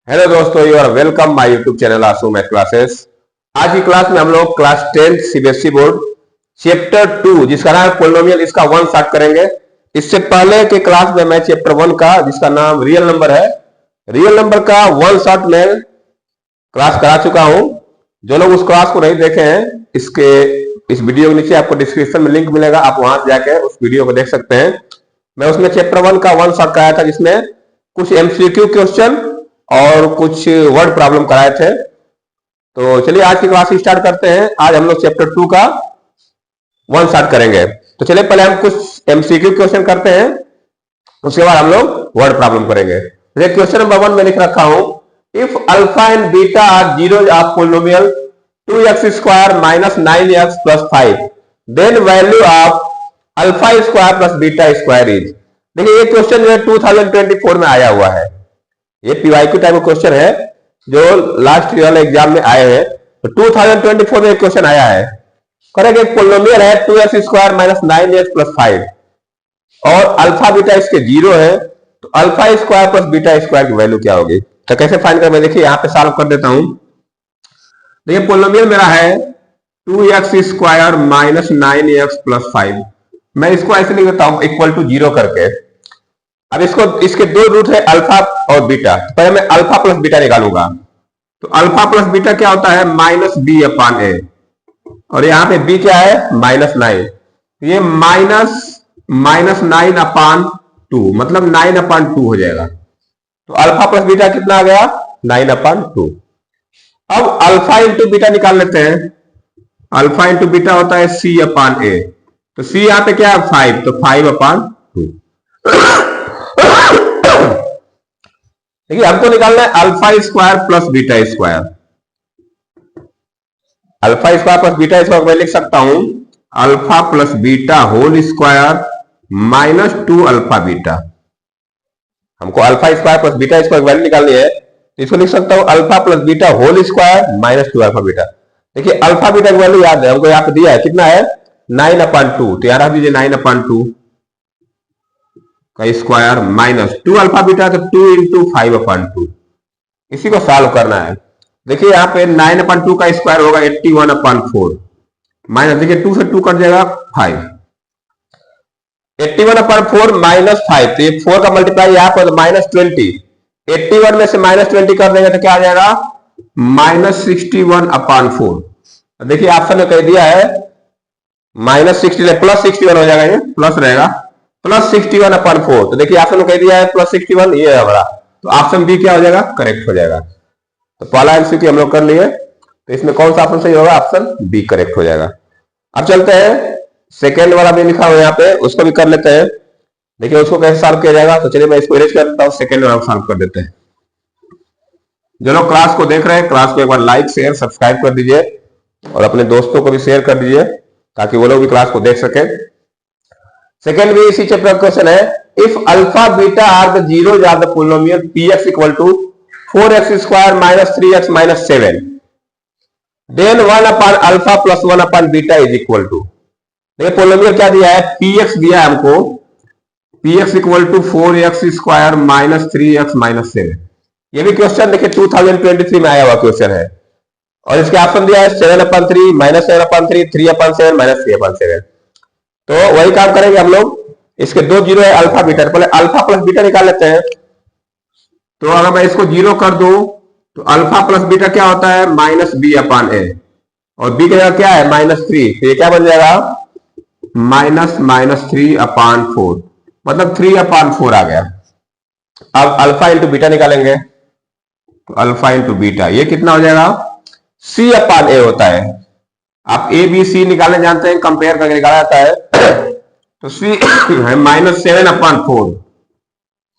Hello दोस्तों, you are welcome my YouTube channel Aasu math classes. आज की क्लास में हम लोग क्लास 10 सीबीएसई बोर्ड चैप्टर 2 जिसका नाम है पोलिनोमियल, इसका वन स्टार्ट करेंगे। इससे पहले के क्लास में मैं चैप्टर 1 का, जिसका नाम रियल नंबर है, रियल नंबर का वन शॉट में क्लास करा चुका हूं। जो लोग उस क्लास को नहीं देखे हैं, इस वीडियो के नीचे आपको डिस्क्रिप्शन में लिंक मिलेगा, आप वहां जाके उस वीडियो को देख सकते हैं। मैं उसमें चैप्टर 1 का वन शॉट कराया था, जिसमें कुछ एमसीक्यू क्वेश्चन और कुछ वर्ड प्रॉब्लम कराए थे। तो चलिए आज की क्लास स्टार्ट करते हैं। आज हम लोग चैप्टर 2 का वन स्टार्ट करेंगे। तो चलिए पहले हम कुछ एमसीक्यू क्वेश्चन करते हैं, उसके बाद हम लोग वर्ड प्रॉब्लम करेंगे। क्वेश्चन नंबर 1 में लिख रखा हूं, if alpha and beta are zeros of polynomial 2x square minus 9x plus 5, then value of alpha square plus beta square is. देखिए ये क्वेश्चन जो है 2024 में आया हुआ है। ये पीवाईक्यू टाइप का क्वेश्चन है जो लास्ट ईयर एग्जाम में आए हैं। तो 2024 में क्वेश्चन आया है। करेंगे एक पोलिनोमियल है 2x square minus 9x plus 5 और अल्फा बीटा इसके जीरो है, तो alpha square plus beta square की वैल्यू क्या होगी। तो कैसे फाइंड करें, मैं देखिए यहाँ पे सॉल्व कर देता हूं। देखिए पोलिनोमियल मेरा है 2x square minus 9x plus 5। मैं इसको ऐसे लिख देता हूं इक्वल टू जीरो करके। अब इसके दो रूट है अल्फा और बीटा। तो पहले मैं अल्फा प्लस बीटा निकालूंगा। तो अल्फा प्लस बीटा क्या होता है, माइनस बी अपान ए, और यहाँ पे बी क्या है, माइनस 9। ये माइनस 9 अपान 2, मतलब 9 अपान 2 हो जाएगा। तो अल्फा प्लस बीटा कितना आ गया, 9 अपान 2। अब अल्फा इंटू बीटा निकाल लेते हैं। अल्फा इंटू बीटा होता है सी अपान ए। तो सी यहाँ पे क्या है, 5, तो 5 अपान 2। देखिए हमको निकालना है alpha square plus beta square. Alpha square plus beta square मैं लिख सकता हूं alpha plus beta whole square minus 2 alpha beta. हमको alpha square plus beta square value निकालनी है, तो इसको लिख सकता हूं alpha plus beta whole square minus 2 alpha beta. देखिए अल्फा बीटा की वैल्यू याद है, हमको यहाँ पे दिया है कितना है, 9 अपान 2। तो यहाँ रख दीजिए 9 अपान 2 का स्क्वायर माइनस 2 अल्फा बीटा, तो 2 इंटू 5 अपान 2। इसी को सॉल्व करना है। देखिए यहाँ पे 9 अपान 2 का स्क्वायर होगा 81 अपान 4, माइनस देखिए 2 से 2 कट जाएगा 5, 81 अपान 4 माइनस 5। तो ये 4 का मल्टीप्लाई यहाँ पर माइनस 20, 81 में से माइनस 20 कर देंगे तो क्या आ जाएगा, माइनस 61 अपान 4। देखिए ऑप्शन में कह दिया है माइनस 60 प्लस 61 हो जाएगा, ये प्लस रहेगा, प्लस 61 अपान 4। तो देखिए ऑप्शन में कह दिया है प्लस 61, ये है हमारा। तो ऑप्शन बी क्या हो जाएगा, करेक्ट हो जाएगा। तो पहला एमसीक्यू हम लोग कर लिए। तो इसमें कौन सा ऑप्शन सही होगा, ऑप्शन बी करेक्ट हो जाएगा। अब चलते हैं सेकेंड वाला भी लिखा हुआ यहाँ पे, उसको भी कर लेते हैं। देखिए उसको कैसे सॉल्व किया जाएगा। तो चलिए मैं इसको इरेज कर देता हूँ, सेकेंड वाला सॉल्व कर देते हैं। जो लोग क्लास को देख रहे हैं, क्लास को एक बार लाइक शेयर सब्सक्राइब कर दीजिए और अपने दोस्तों को भी शेयर कर दीजिए ताकि वो लोग भी क्लास को देख सके। सेकेंड भी इसी चैप्टर का क्वेश्चन है, if alpha beta are the zeros of the polynomial px equal to 4x square minus 3x minus 7, then 1 upon alpha plus 1 upon beta is equal to. देखिए पोलिनोमियल क्या दिया है, px दिया है हमको, px equal to 4x square minus 3x minus 7। ये भी question देखिए 2023 में आया हुआ क्वेश्चन है, और इसके ऑप्शन दिया है 7 अपान 3 माइनस 7 अपान 3, 3 अपान 7 माइनस 3 अपान 7। तो वही काम करेंगे हम लोग। इसके दो जीरो है अल्फा बीटा, पहले अल्फा प्लस बीटा निकाल लेते हैं। तो अगर मैं इसको जीरो कर दूं तो अल्फा प्लस बीटा क्या होता है, माइनस बी अपान ए, और बी का जगह क्या है, माइनस 3। तो ये क्या बन जाएगा, माइनस 3 अपान 4, मतलब 3 अपान 4 आ गया। अब अल्फा इंटू बीटा निकालेंगे, तो अल्फा इंटू बीटा ये कितना हो जाएगा, सी अपान ए होता है। आप ए बी सी निकालने जानते हैं, कंपेयर करके निकाला जाता है। तो सी है माइनस 7 अपान 4,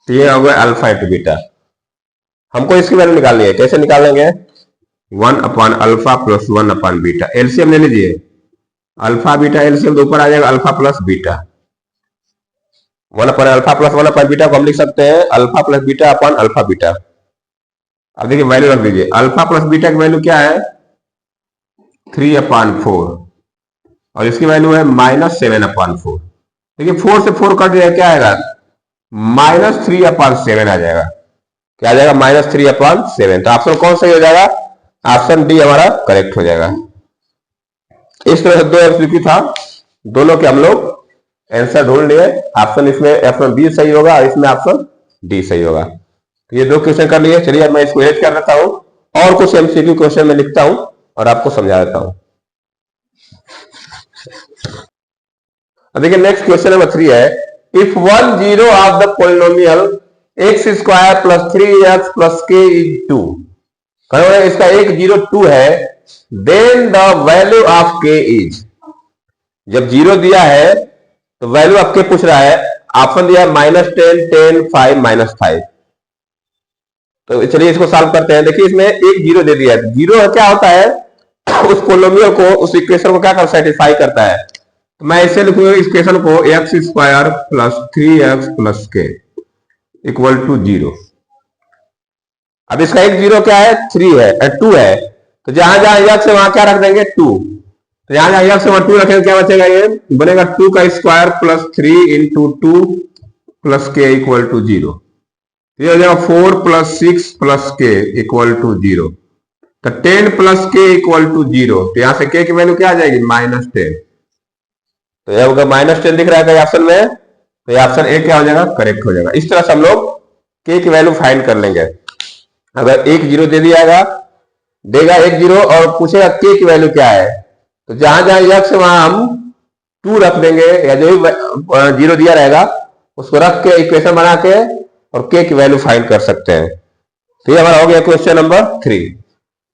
तो ये हो गया अल्फा इंटू बीटा। हमको इसकी वैल्यू निकालनी है, कैसे निकालेंगे, 1 upon alpha plus 1 upon beta, LCM ले लीजिए। अल्फा बीटा एलसीएम तो ऊपर आ जाएगा alpha plus beta, 1 upon alpha plus 1 upon beta को हम लिख सकते हैं अल्फा प्लस बीटा अपान अल्फा बीटा। अब देखिए वैल्यू रख दीजिए, अल्फा प्लस बीटा की वैल्यू क्या है, 3 अपान 4, और इसकी वैल्यू है माइनस 7 अपान 4। देखिए 4 से 4 कट जाएगा, क्या आएगा, माइनस 3 अपान 7 आ जाएगा। क्या आ जाएगा -3/7। तो ऑप्शन कौन सही हो जाएगा? ऑप्शन डी हमारा करेक्ट हो जाएगा। इस तरह से दो एमसीक्यू था, दोनों के हम लोग आंसर ढूंढ लिए। ऑप्शन इसमें ऑप्शन बी सही होगा और इसमें ऑप्शन डी सही होगा। तो ये दो क्वेश्चन कर लिए। चलिए मैं इसको एड कर देता हूं और कुछ एमसीक्यू क्वेश्चन में लिखता हूं और आपको समझा देता हूं। देखिए नेक्स्ट क्वेश्चन नंबर 3 है, if 1 zero of the polynomial x square plus 3x plus k is 2, इसका एक 0 2 है, then the value of k is, जब 0 दिया है तो वैल्यू ऑफ k पूछ रहा है, ऑप्शन दिया है -10, 10, 5, -5। तो चलिए इसको सॉल्व करते हैं। देखिए इसमें एक 0 दे दिया है, 0 क्या होता है, उस पोलिनोमियल को, उस इक्वेशन को क्या कर सेटिस्फाई करता है। तो मैं इसे लिखूंगा इस इक्वेशन को x square plus 3x plus k equal to 0। अब इसका एक 0 क्या है, 3 है, 2 है, तो जहां जहां x है वहां क्या रख देंगे 2। तो जहां जहां x है वहां 2 रखेंगे, क्या बचेगा, ये बनेगा 2 का square plus 3 into 2 plus k equal to 0। ये हो जाएगा 4 plus 6 plus k equal to 0। तो 10 प्लस k इक्वल टू 0। तो यहां से k की वैल्यू क्या आ जाएगी, -10। तो ये होगा -10 दिख रहा है ऑप्शन में, तो ये ऑप्शन ए क्या हो जाएगा, करेक्ट हो जाएगा। इस तरह से हम लोग k की वैल्यू फाइंड कर लेंगे। अगर एक 0 दे दिया देगा एक 0 और पूछेगा k की वैल्यू क्या है, तो जहां जहां x है वहां हम 2 रख देंगे, या जो भी 0 दिया रहेगा उसको रख के इक्वेशन बना के और k की वैल्यू फाइंड कर सकते हैं। तो ये हमारा हो गया क्वेश्चन नंबर 3।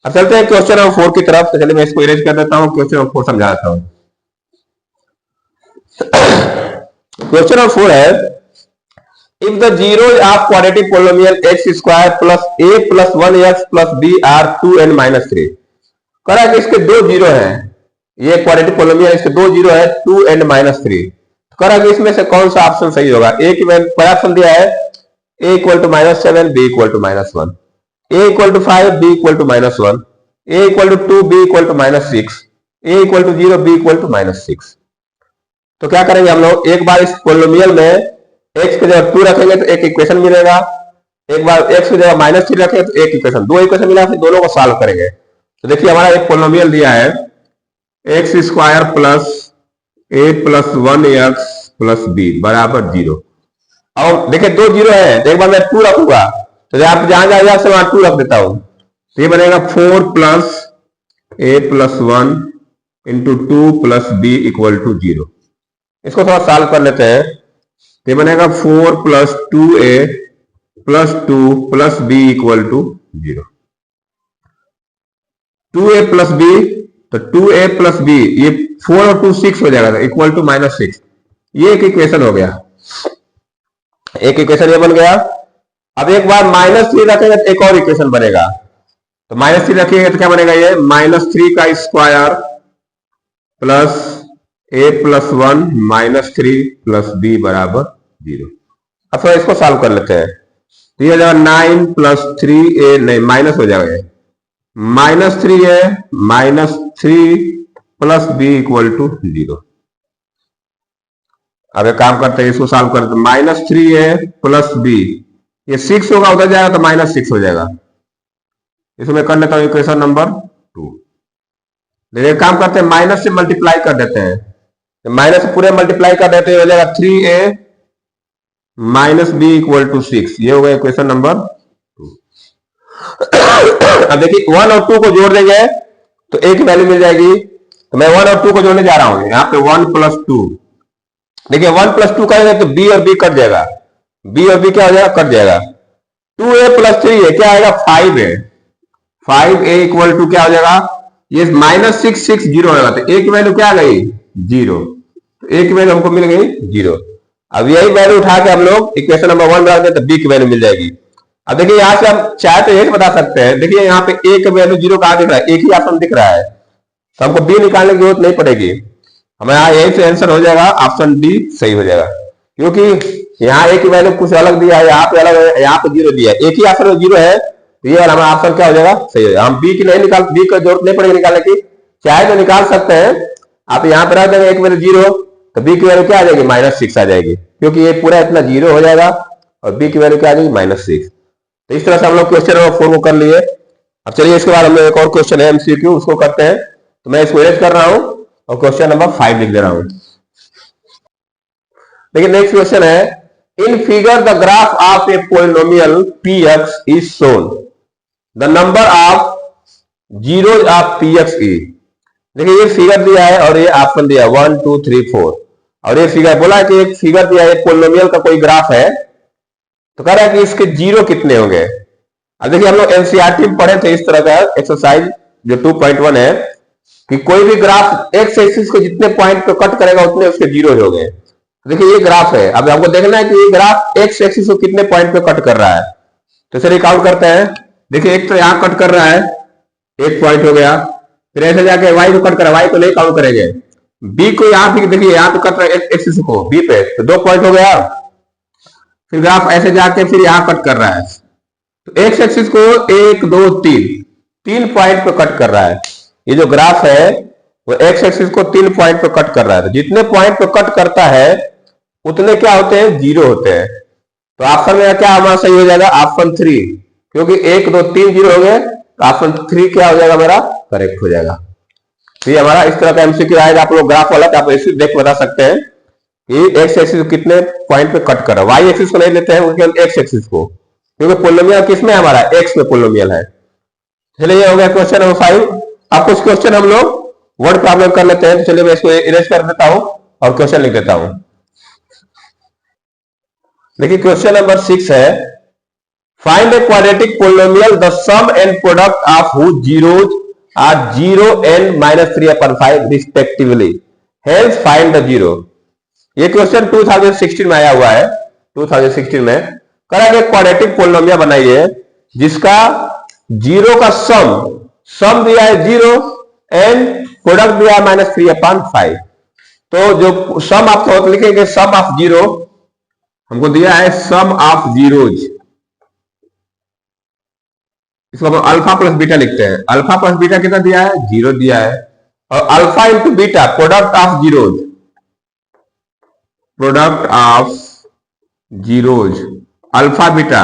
अब चलते हैं क्वेश्चन नंबर 4 की तरफ। तो चलिए मैं इसको इरेज कर देता हूं, क्वेश्चन नंबर 4 समझा देता हूं। क्वेश्चन नंबर 4 है, if the zeros of quadratic polynomial x square plus a plus 1x plus b are 2n -3। कह रहा है कि इसके दो 0 हैं, ये क्वाड्रेटिक पोलिनोमियल, इसके दो 0 है 2n -3। कह रहा है कि इसमें से कौन सा ऑप्शन सही होगा। a की वैल्यू पहला ऑप्शन दिया है a equal to -7, b equal to -1, a equal to 5, b equal to -1, a equal to 2, b equal to -6, a equal to 0, b equal to -6। तो क्या करेंगे हम लोग, एक बार इस पोलिनोमियल में x की जगह 2 रखेंगे तो एक इक्वेशन मिलेगा, एक बार x की जगह -3 रखेंगे तो एक इक्वेशन, दो इक्वेशन मिला, फिर दोनों को सॉल्व करेंगे। तो देखिए हमारा एक पोलिनोमियल दिया है x square plus a plus 1x plus b बराबर 0। और देखिए दो 0 है, तो एक बार मैं 2 रखूंगा, तो आप जहां जहां से वहां 2 रख देता हूं, तो ये बनेगा 4 plus a plus 1 into 2 plus b equal to 0। इसको थोड़ा सॉल्व कर लेते हैं। ये बनेगा 4 plus 2a plus 2 plus b equal to 0। 2a plus b, तो 2a प्लस b, ये 4 और 2 6 हो जाएगा, इक्वल टू -6। ये एक इक्वेशन हो गया, एक इक्वेशन ये बन गया। अब एक बार -3 रखेंगे तो एक और इक्वेशन बनेगा। तो -3 रखेंगे तो क्या बनेगा, ये -3 का square plus a plus 1 -3 plus b बराबर 0। अब थोड़ा इसको सॉल्व कर लेते हैं। तो ये हो जाएगा 9 प्लस 3a, नहीं माइनस हो जाएगा, -3a -3 plus b equal to 0। अब एक काम करते हैं, इसको सॉल्व करते हैं। -3a प्लस b, ये 6 होगा, उधर जाएगा तो -6 हो जाएगा। इसमें कर लेता हूं इक्वेशन नंबर 2। एक काम करते हैं, माइनस से मल्टीप्लाई कर देते हैं, माइनस से पूरे मल्टीप्लाई कर देते हैं, हो जाएगा 3a minus b equal to 6। ये हो गया इक्वेशन नंबर 2। अब देखिए 1 और 2 को जोड़ देंगे तो एक वैल्यू मिल जाएगी। तो मैं 1 और 2 को जोड़ने जा रहा हूं, यहाँ पे 1 प्लस 2, देखिए 1 प्लस 2 करेंगे तो b और b कट जाएगा, b और b क्या हो जाएगा, कट जाएगा। 2a प्लस 3a क्या आएगा, 5a, 5a इक्वल टू क्या हो जाएगा, ये -6 6 0 होगा, तो a की वैल्यू क्या आ गई, 0। तो a की वैल्यू हमको मिल गई 0। अब यही वैल्यू उठा के हम लोग इक्वेशन नंबर 1 रख दें तो b की वैल्यू मिल जाएगी। अब देखिए यहां से हम चाहे तो एक बता सकते हैं, देखिए यहाँ पे a की वैल्यू 0 कहां दिख रहा है, एक ही ऑप्शन दिख रहा है, तो हमको b निकालने की जरूरत नहीं पड़ेगी, हमें यहाँ यही से आंसर हो जाएगा, ऑप्शन डी सही हो जाएगा। क्योंकि यहाँ a की वैल्यू कुछ अलग दिया है, यहाँ पे अलग है, यहाँ पे 0 दिया है, एक ही ऑप्शन में 0 है, तो ये वाला हमारा ऑप्शन क्या हो जाएगा, सही हो जाएगा। हम b की नहीं निकाल, b की जरूरत नहीं पड़ेगी निकालने की, चाहे तो निकाल सकते हैं। आप यहाँ पे रख देंगे एक वैल्यू 0, तो b की वैल्यू क्या आ जाएगी, -6 आ जाएगी, क्योंकि ये पूरा इतना 0 हो जाएगा और b की वैल्यू क्या आ जाएगी, -6। तो इस तरह से हम लोग क्वेश्चन नंबर 4 को कर लिए। अब चलिए इसके बाद हम लोग एक और क्वेश्चन है एमसीक्यू, उसको करते हैं। तो मैं इसको इरेज कर रहा हूं और क्वेश्चन नंबर 5 लिख दे रहा हूं। देखिए नेक्स्ट क्वेश्चन है, in figure the graph of a polynomial p x is shown, the number of zeros of p x ई। देखिए ये फिगर दिया है और ये ऑप्शन दिया है 1 2 3 4, और ये फिगर बोला है कि एक फिगर दिया है, पोलिनोमियल का कोई ग्राफ है, तो कह रहा है कि इसके जीरो कितने होंगे। अब देखिए हम लोग एनसीईआरटी में पढ़े थे इस तरह का एक्सरसाइज जो 2.1 है कि कोई भी ग्राफ एक्स एक्सिस को जितने पॉइंट पे कट करेगा उतने उसके जीरो हो गए। देखिए ये ग्राफ है, अब हमको देखना है कि ये ग्राफ एक्स एक्सिस को कितने पॉइंट पे कट कर रहा है। तो चलिए काउंट करते हैं। देखिए एक तो यहां कट कर रहा है, एक पॉइंट हो गया, फिर ऐसे जाके वाई को कट कर रहा है, वाई को नहीं काउंट करेंगे, बी को यहां पे देखिए यहां पे कट रहा है एक्सिस को बी पे, तो 2 पॉइंट हो गया। फिर ग्राफ ऐसे जाके फिर यहां कट कर रहा है, तो एक्स एक्सिस को 1 2 3 पॉइंट पे कट कर रहा है। ये जो ग्राफ है वो एक्स एक्सिस को 3 पॉइंट पे कट कर रहा है, तो जितने पॉइंट पे कट करता है उतने क्या होते हैं, जीरो होते हैं। तो ऑप्शन में क्या हमारा सही हो जाएगा, ऑप्शन 3, क्योंकि 1 2 3 जीरो हो गए, तो ऑप्शन 3 क्या हो जाएगा मेरा, करेक्ट हो जाएगा। तो ये हमारा इस तरह का एमसीक्यू आएगा, आप लोग ग्राफ वाला, आप इसी देख बता सकते हैं कि एक्स एक्सिस कितने पॉइंट पे कट कर रहा है। वाई एक्सिस को नहीं लेते हैं, उनके एक्स एक्सिस को, क्योंकि पोलिनोमियल किसमें हमारा एक्स में पोलिनोमियल है। चलिए ये हो गया क्वेश्चन नंबर 5। अब कुछ क्वेश्चन हम लोग वर्ड प्रॉब्लम कर लेते हैं। तो चलिए मैं इसको इरेज कर देता हूं और क्वेश्चन लिख देता हूं। देखिए क्वेश्चन नंबर 6 है, find a quadratic polynomial the sum and product of whose zeros are 0 and -3/5 respectively, hence find the zero. ये क्वेश्चन 2016 में आया हुआ है। 2016 में करा के क्वाड्रेटिक पोलिनोमियल बनाइए जिसका जीरो का सम दिया है 0 एंड प्रोडक्ट दिया है -3/5। तो जो सम आपको लिखेंगे, सम ऑफ जीरो हमको दिया है, सम ऑफ जीरोज, इसको हम अल्फा प्लस बीटा लिखते हैं। अल्फा प्लस बीटा कितना दिया है, 0 दिया है, और alpha into beta product of zeros, product of zeros alpha beta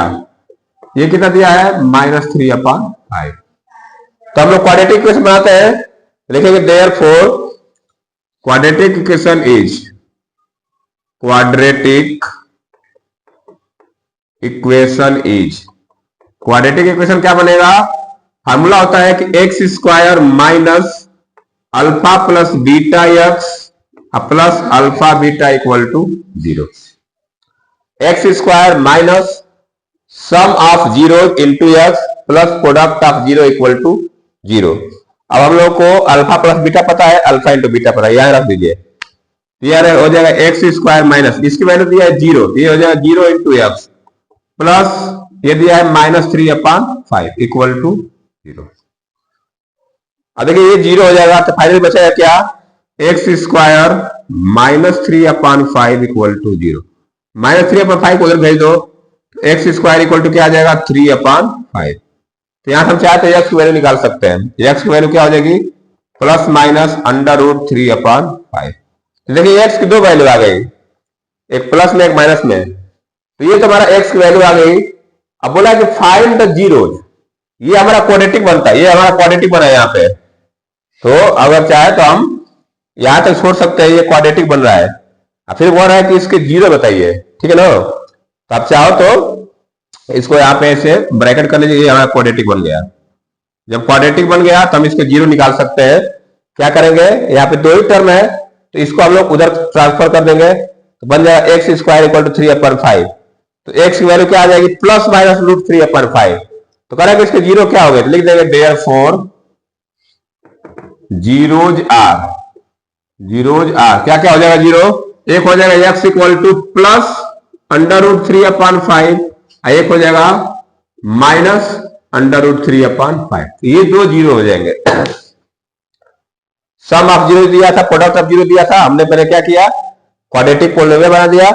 ये कितना दिया है, -3/5। तो हम लोग क्वाड्रेटिक इक्वेशन बनाते हैं, लिखेंगे therefore quadratic equation is, quadratic equation is, quadratic equation क्या बनेगा, फार्मूला होता है कि x square minus alpha plus beta x plus alpha beta equal to 0। X square minus sum of zero into x plus product of 0 equal to 0। अब हम लोग को alpha plus beta पता है, अल्फा इंटू बीटा पता है, यहां रख दीजिए। तो हो जाएगा एक्स स्क्वायर माइनस, इसकी वैल्यू दिया है 0, ये हो जाएगा 0 इंटू एक्स प्लस ये दिया है -3/5 इक्वल टू 0। अब देखिए ये 0 हो जाएगा, तो फाइनल बचेगा क्या, एक्स स्क्वायर -3/5 इक्वल टू 0। -3/5 को उधर भेज दो, एक्स स्क्वायर इक्वल टू क्या आ जाएगा, 3/5। तो यहां हम चाहते हैं एक्स की वैल्यू निकाल सकते हैं। एक्स की वैल्यू क्या हो जाएगी, प्लस माइनस √3/5। देखिए एक्स की 2 वैल्यू आ गई, एक प्लस में एक माइनस में, तो ये तो हमारा एक्स की वैल्यू आ गई। अब बोला कि फाइंड द जीरोज, ये हमारा क्वाड्रेटिक बनता है, ये हमारा क्वाड्रेटिक बना है यहाँ पे। तो अगर चाहे तो हम यहां तक छोड़ सकते हैं, ये क्वाड्रेटिक बन रहा है। अब फिर बोल रहा है कि इसके जीरो बताइए, ठीक है ना। तो आप चाहो तो इसको यहाँ पे ऐसे ब्रैकेट कर लीजिए, ये हमारा क्वाड्रेटिक बन गया। जब क्वाड्रेटिक बन गया तो हम इसके जीरो निकाल सकते हैं। क्या करेंगे, यहाँ पे 2 ही टर्म है, तो इसको हम लोग उधर ट्रांसफर कर देंगे, तो बन जाएगा एक्स स्क्वायर इक्वल टू 3/5। तो एक्स की वैल्यू क्या आ जाएगी, प्लस माइनस √3/5। तो करेंगे इसके जीरो क्या हो गए, तो लिख देंगे therefore zeros are, zeros are क्या क्या हो जाएगा, जीरो एक हो जाएगा एक्स इक्वल टू प्लस √3/5, एक हो जाएगा माइनस √3/5। ये 2 जीरो हो जाएंगे। सम ऑफ जीरो दिया था, प्रोडक्ट ऑफ जीरो दिया था, हमने पहले क्या किया, क्वाड्रेटिक पोलिनोमियल बना दिया,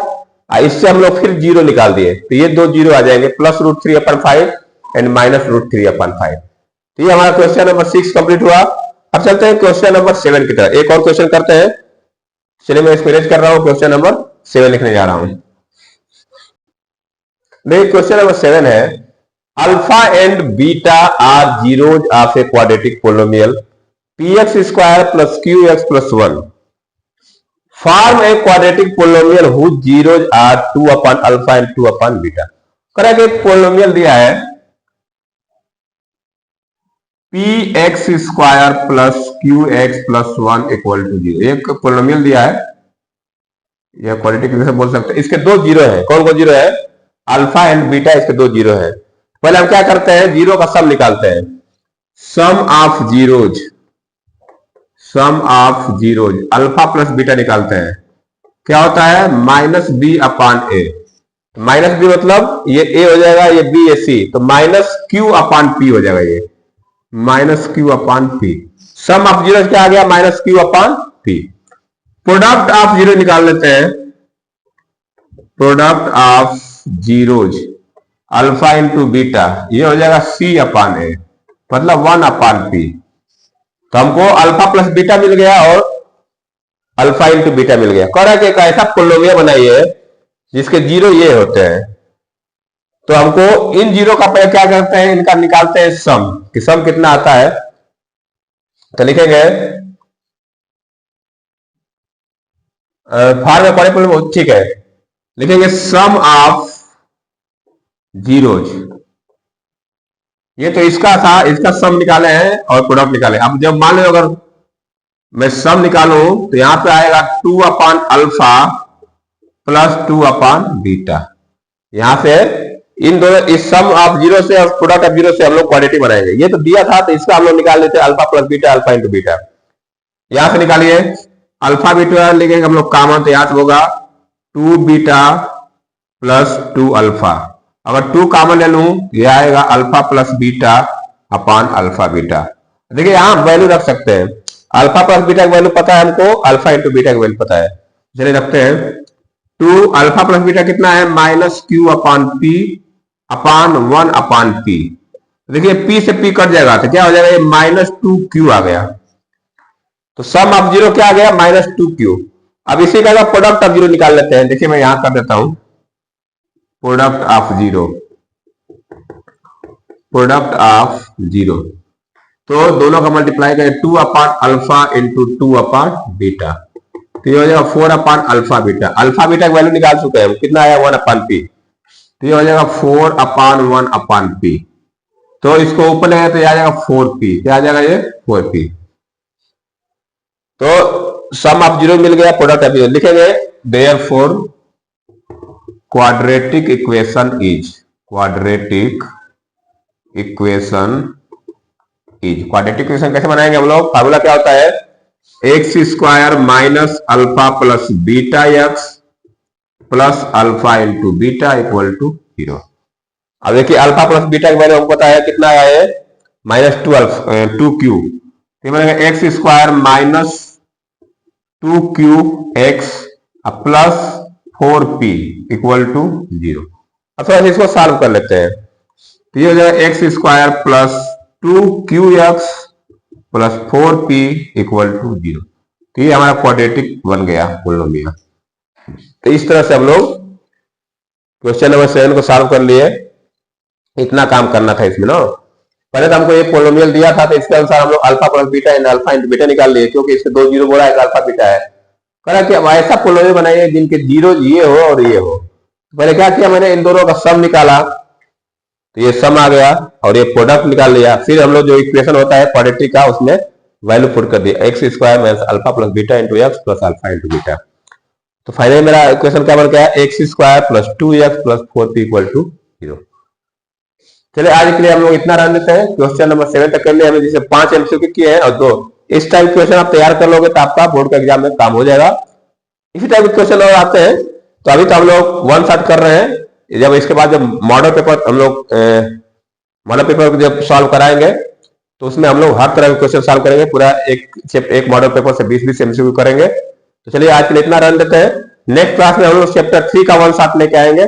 इससे हम लोग फिर जीरो निकाल दिए, तो ये 2 जीरो आ जाएंगे, प्लस √3/5 एंड माइनस √3/5। तो ये हमारा क्वेश्चन नंबर 6 कंप्लीट हुआ। अब चलते हैं क्वेश्चन नंबर 7 की तरफ, एक और क्वेश्चन करते हैं। चलिए मैं इसको इरेज कर रहा हूं, क्वेश्चन नंबर 7 लिखने जा रहा हूं। देखिए क्वेश्चन नंबर 7 है, alpha and beta are zeros of a quadratic polynomial px square plus qx plus 1 form a quadratic polynomial whose zeros are 2 upon alpha and 2 upon beta। करें कि एक पोलिनोमियल दिया है px square plus qx plus 1 equal to 0। एक polynomial दिया है, यह quadratic जैसे बोल सकते हैं। इसके दो जीरो है, कौन कौन जीरो है? अल्फा एंड बीटा, इसके दो जीरो है। पहले हम क्या करते हैं, जीरो का सम निकालते हैं। Sum of zeros, sum of zeros alpha plus beta निकालते हैं। क्या होता है? Minus b upon a. Minus b मतलब ये ए हो जाएगा, ये बी ए सी, तो माइनस क्यू अपान पी हो जाएगा, ये minus q upon p. Sum of zeros क्या आ गया? Minus q upon p. Product of zero निकाल लेते हैं। Product of zeros alpha into beta, ये हो जाएगा सी अपान ए, मतलब 1 अपान पी। तो हमको अल्फा प्लस बीटा मिल गया और अल्फा इंटू बीटा मिल गया। कह रहा है कि एक ऐसा पोलिनोमियल बनाइए जिसके जीरो ये होते हैं। तो हमको इन जीरो का पहले क्या करते हैं, इनका निकालते हैं सम, कि सम कितना आता है। तो लिखेंगे फार में पढ़े, ठीक है, लिखेंगे सम ऑफ जीरोज। ये तो इसका था, इसका सम निकाले हैं और प्रोडक्ट निकाले। अब जब मान लो अगर मैं सम निकालूं तो यहां पे आएगा 2 अपान अल्फा प्लस 2 अपान बीटा। यहां से इन दोनों, इस सम ऑफ जीरो से और प्रोडक्ट ऑफ जीरो से हम लोग क्वाड्रेटिक बनाएंगे। ये तो दिया था, तो इसका हम लोग निकाल लेते हैं alpha plus beta, alpha into beta. यहां से निकालिए अल्फा बीटा, लिखेंगे हम लोग कॉमन, तो यहां से होगा 2 बीटा प्लस 2 अल्फा। अगर 2 कॉमन ले लूं, ये आएगा अल्फा प्लस बीटा अपान अल्फा बीटा। देखिए यहां वैल्यू रख सकते हैं, अल्फा प्लस बीटा की वैल्यू पता है हमको, अल्फा इंटू बीटा की वैल्यू पता है। चलिए रखते हैं 2 अल्फा प्लस बीटा कितना है? माइनस क्यू अपान पी अपान 1 अपान पी। देखिए पी से पी कट जाएगा, तो क्या हो जाएगा? ये माइनस 2 क्यू आ गया। तो सम ऑफ जीरो क्या आ गया? Minus 2 Q. अब इसी का प्रोडक्ट ऑफ जीरो निकाल लेते हैं। देखिए मैं यहां कर देता हूं product of zero, product of zero. तो दोनों का मल्टीप्लाई करें 2 अपान अल्फा इंटू 2 अपान बीटा, तो ये हो जाएगा 4 अपान अल्फा बीटा। अल्फा बीटा की वैल्यू निकाल चुके हैं, कितना आया? 1 अपान पी, तो ये हो जाएगा 4 अपान 1 अपान पी। तो इसको ऊपर ले तो आ जाएगा 4p, क्या आ जाएगा? ये 4p। तो सम ऑफ जीरो मिल गया, प्रोडक्ट ऑफ जीरो लिखेंगे therefore quadratic equation is, quadratic equation is. Quadratic equation कैसे बनाएंगे हम लोग? फार्मूला क्या होता है? X square minus alpha plus beta x plus alpha into beta equal to 0। अब देखिए अल्फा प्लस बीटा के बारे में हमको पता है, कितना है? Minus 2 q. X square minus 2 q x plus 4p equal to 0। अब थोड़ा इसको सॉल्व कर लेते हैं। तो ये हो जाएगा x square plus 2 q x plus 4p equal to 0। तो ये हमारा क्वाड्रेटिक बन गया पोलिनोमियल। तो इस तरह से हम लोग क्वेश्चन नंबर 7 को सॉल्व कर लिए। इतना काम करना था इसमें ना। पहले तो हमको ये पोलिनोमियल दिया था, तो इसके अनुसार हम लोग alpha plus beta and alpha into beta निकाल लिए, क्योंकि इसके दो जीरो बोला है, अल्फा बीटा है। कहा कि अब ऐसा पोलिनोमियल बनाइए जिनके जीरो ये हो और ये हो। तो पहले क्या किया, मैंने इन दोनों का सम निकाला, तो ये सम आ गया और ये प्रोडक्ट निकाल लिया। फिर हम लोग जो इक्वेशन होता है क्वाड्रेटिक का, उसमें वैल्यू पुट कर दिया, x square minus alpha plus beta into x plus alpha into beta. तो फाइनली मेरा इक्वेशन क्या बन गया? X square plus 2x plus 4p equal to 0। चलिए आज के लिए हम लोग इतना रन देते हैं। क्वेश्चन नंबर 7 तक कर लिए, हमें जैसे 5 एमसीक्यू किए हैं और 2 इस टाइप क्वेश्चन आप तैयार कर लोगे तो आपका बोर्ड का एग्जाम में काम हो जाएगा। इसी टाइप के क्वेश्चन और आते हैं, तो अभी तो हम लोग 1 शॉट कर रहे हैं। जब इसके बाद जब मॉडल पेपर हम लोग मॉडल पेपर जब सॉल्व कराएंगे, तो उसमें हम लोग हर तरह के क्वेश्चन सॉल्व करेंगे। पूरा एक मॉडल पेपर से 20-20 एमसीक्यू करेंगे। तो चलिए आज के लिए इतना रन देते हैं। नेक्स्ट क्लास में हम लोग चैप्टर 3 का 1 शॉट लेके आएंगे,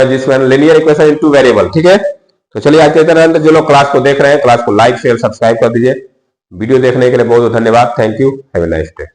जिसमें लिनियर इक्वेशन इन 2 वेरिएबल। ठीक है, तो चलिए आज के लिए रन। जो लोग क्लास को देख रहे हैं, क्लास को लाइक शेयर सब्सक्राइब कर दीजिए। वीडियो देखने के लिए बहुत बहुत धन्यवाद। Thank you, have a nice day.